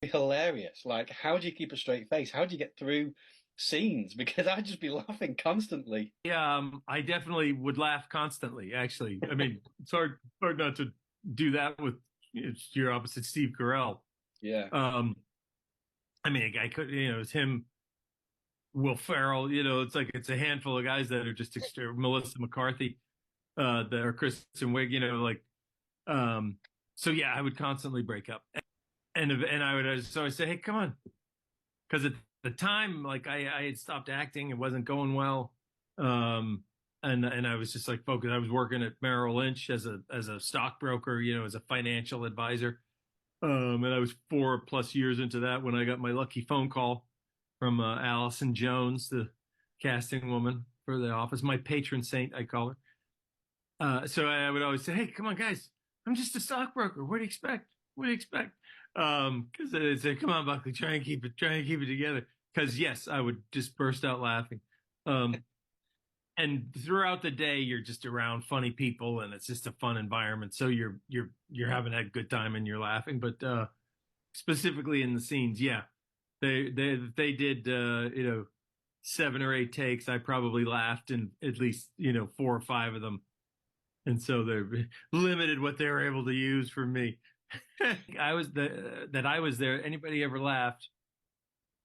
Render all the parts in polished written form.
hilarious. Like, how do you keep a straight face? How do you get through scenes? Because I'd just be laughing constantly. Yeah, I definitely would laugh constantly, actually. I mean, it's hard not to do that with your opposite, Steve Carell. Yeah. Um, I mean, I could, it's him, Will Ferrell, it's like it's a handful of guys that are just extra, Melissa McCarthy, that are Kristen Wiig, like, um, so yeah, I would constantly break up. And I would, so I say, hey, come on. Because at the time, like I had stopped acting, it wasn't going well. Um, and I was just like focused. I was working at Merrill Lynch as a stockbroker, as a financial advisor. And I was 4+ years into that when I got my lucky phone call from Allison Jones, the casting woman for The Office, my patron saint, I call her. So I would always say, "Hey, come on, guys! I'm just a stockbroker. What do you expect? What do you expect?" Because they'd say, "Come on, Buckley, try and keep it together." Because yes, I would just burst out laughing. Um, and throughout the day, you're just around funny people, and it's just a fun environment. So you're having a good time and you're laughing. But specifically in the scenes, yeah, they did 7 or 8 takes. I probably laughed in at least 4 or 5 of them, and so they're limited what they were able to use for me. I was there. Anybody ever laughed?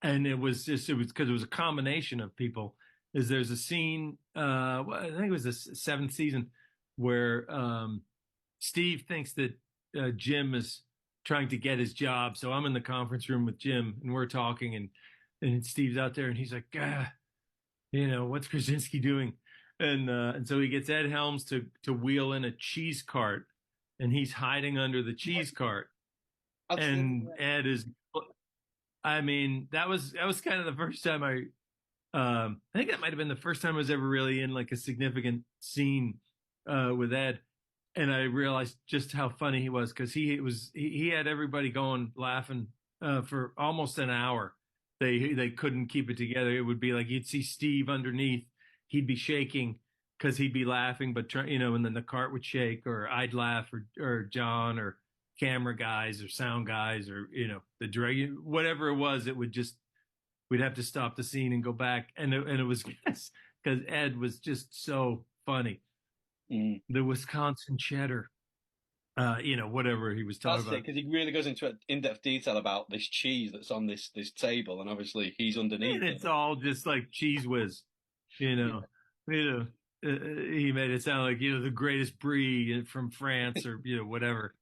And it was because it was a combination of people. Is there's a scene? Well, I think it was the seventh season where Steve thinks that Jim is trying to get his job. So I'm in the conference room with Jim, and we're talking, and Steve's out there, and he's like, what's Krasinski doing? And so he gets Ed Helms to wheel in a cheese cart, and he's hiding under the cheese cart. I've seen And Ed is, I mean, that was kind of the first time I think that might have been the first time I was ever really in like a significant scene with Ed, and I realized just how funny he was because he had everybody going laughing for almost an hour. They couldn't keep it together. It would be like you'd see Steve underneath, he'd be shaking because he'd be laughing, but and then the cart would shake, or I'd laugh, or John, or camera guys, or sound guys, or the director, whatever it was, it would just we'd have to stop the scene and go back, and it was because Ed was just so funny. it. The Wisconsin cheddar, whatever he was talking That's it, about. because he really goes into in-depth detail about this cheese that's on this table, and obviously he's And underneath it. it's all just like cheese whiz, you Yeah. know, you know. He made it sound like the greatest brie from France, or whatever.